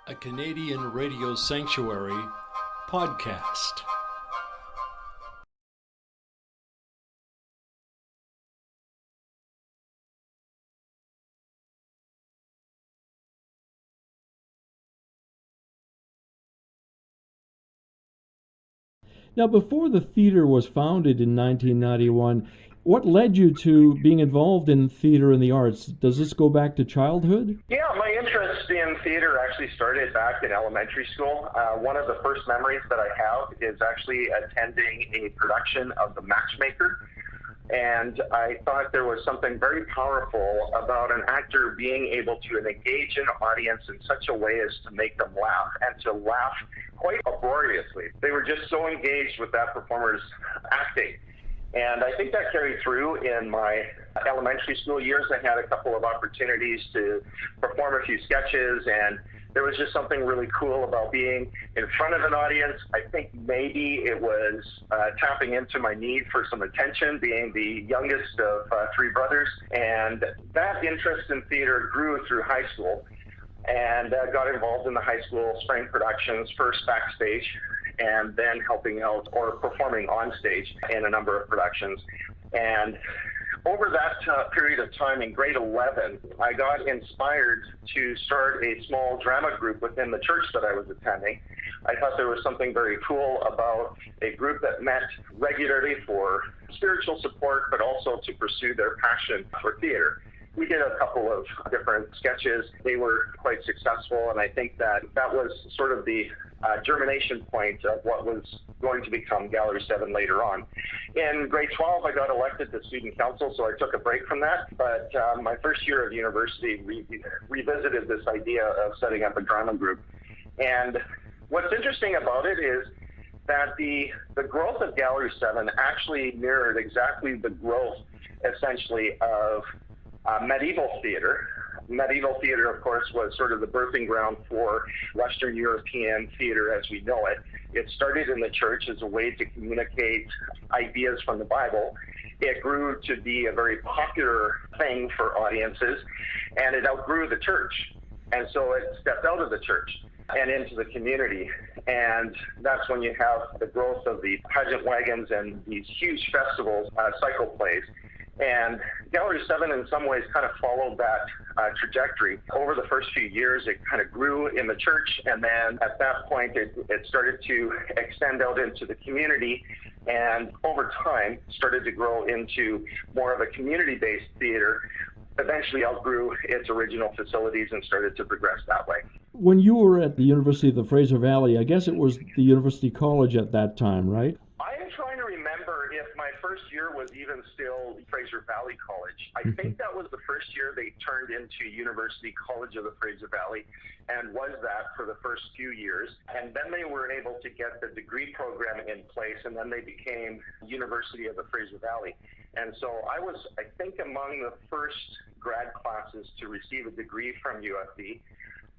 a Canadian radio sanctuary podcast. Now, before the theater was founded in 1991, what led you to being involved in theater and the arts? Does this go back to childhood? Yeah, my interest in theater actually started back in elementary school. One of the first memories that I have is actually attending a production of The Matchmaker. And I thought there was something very powerful about an actor being able to engage an audience in such a way as to make them laugh, and to laugh quite uproariously. They were just so engaged with that performer's acting. And I think that carried through in my elementary school years. I had a couple of opportunities to perform a few sketches, and there was just something really cool about being in front of an audience. I think maybe it was tapping into my need for some attention, being the youngest of three brothers. And that interest in theater grew through high school, and got involved in the high school spring productions, first backstage, and then helping out or performing on stage in a number of productions. And over that period of time in grade 11, I got inspired to start a small drama group within the church that I was attending. I thought there was something very cool about a group that met regularly for spiritual support, but also to pursue their passion for theater. We did a couple of different sketches. They were quite successful, and I think that was sort of the germination point of what was going to become Gallery 7 later on. In grade 12, I got elected to student council, so I took a break from that. But my first year of university, revisited this idea of setting up a drama group. And what's interesting about it is that the growth of Gallery 7 actually mirrored exactly the growth, essentially, of medieval theater. Medieval theater, of course, was sort of the birthing ground for Western European theater as we know it. It started in the church as a way to communicate ideas from the Bible. It grew to be a very popular thing for audiences, and it outgrew the church. And so it stepped out of the church and into the community. And that's when you have the growth of the pageant wagons and these huge festivals, cycle plays. And Gallery 7 in some ways kind of followed that trajectory. Over the first few years, it kind of grew in the church, and then at that point, it started to extend out into the community, and over time, started to grow into more of a community-based theater. Eventually outgrew its original facilities and started to progress that way. When you were at the University of the Fraser Valley, I guess it was the University College at that time, right? I am trying to remember if my first year was even still Fraser Valley College. I think that was the first year they turned into University College of the Fraser Valley, and was that for the first few years. And then they were able to get the degree program in place, and then they became University of the Fraser Valley. And so I was, I think, among the first grad classes to receive a degree from UFV.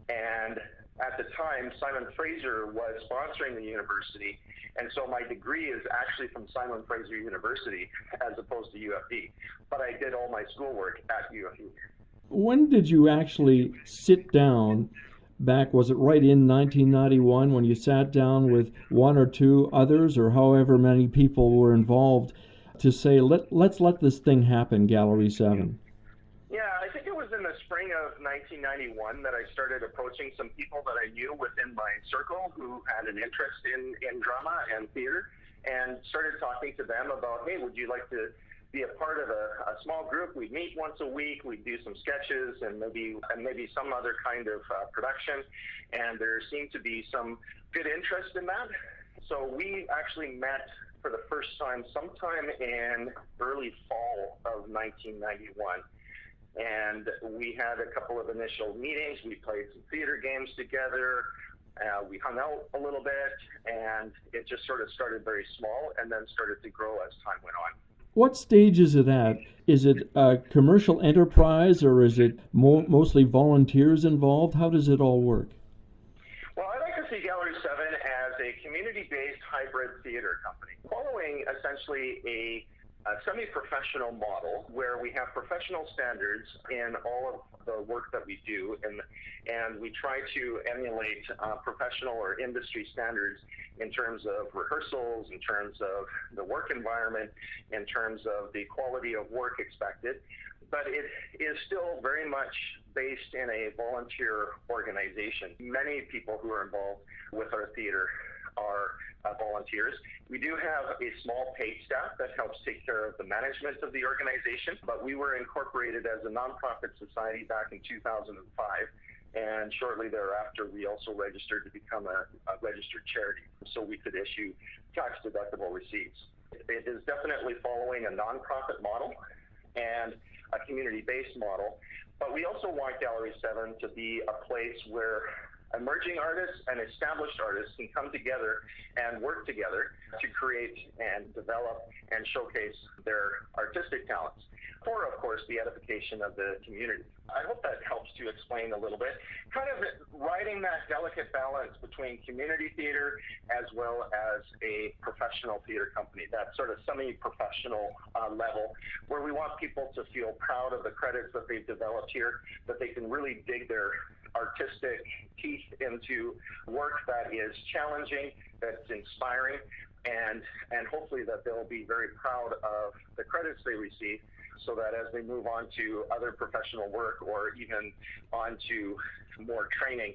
And at the time, Simon Fraser was sponsoring the university, and so my degree is actually from Simon Fraser University as opposed to UFV. But I did all my schoolwork at UFV. When did you actually sit down back? Was it right in 1991 when you sat down with one or two others, or however many people were involved, to say, let's let this thing happen, Gallery 7? Yeah, I think it was in the spring of 1991 that I started approaching some people that I knew within my circle who had an interest in drama and theater, and started talking to them about, hey, would you like to be a part of a small group? We'd meet once a week, we'd do some sketches and maybe some other kind of production, and there seemed to be some good interest in that. So we actually met for the first time sometime in early fall of 1991. And we had a couple of initial meetings. We played some theater games together. We hung out a little bit, and it just sort of started very small and then started to grow as time went on. What stage is it at? Is it a commercial enterprise, or is it mostly volunteers involved? How does it all work? Well, I like to see Gallery 7 as a community-based hybrid theater company, following essentially a semi-professional model where we have professional standards in all of the work that we do, and we try to emulate professional or industry standards in terms of rehearsals, in terms of the work environment, in terms of the quality of work expected. But it is still very much based in a volunteer organization. Many people who are involved with our theater are volunteers. We do have a small paid staff that helps take care of the management of the organization, but we were incorporated as a nonprofit society back in 2005, and shortly thereafter we also registered to become a registered charity, so we could issue tax-deductible receipts. It is definitely following a nonprofit model and a community-based model, but we also want Gallery 7 to be a place where emerging artists and established artists can come together and work together to create and develop and showcase their artistic talents for, of course, the edification of the community. I hope that helps to explain a little bit, kind of riding that delicate balance between community theater as well as a professional theater company, that sort of semi-professional level where we want people to feel proud of the credits that they've developed here, that they can really dig their artistic teeth into work that is challenging, that's inspiring, and hopefully that they'll be very proud of the credits they receive, so that as they move on to other professional work or even on to more training,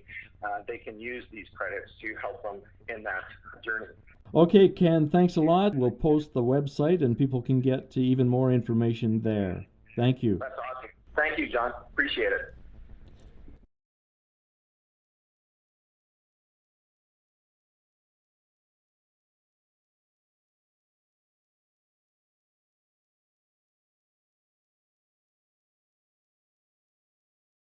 they can use these credits to help them in that journey. Okay, Ken, thanks a lot. We'll post the website and people can get to even more information there. Thank you. That's awesome. Thank you, John. Appreciate it.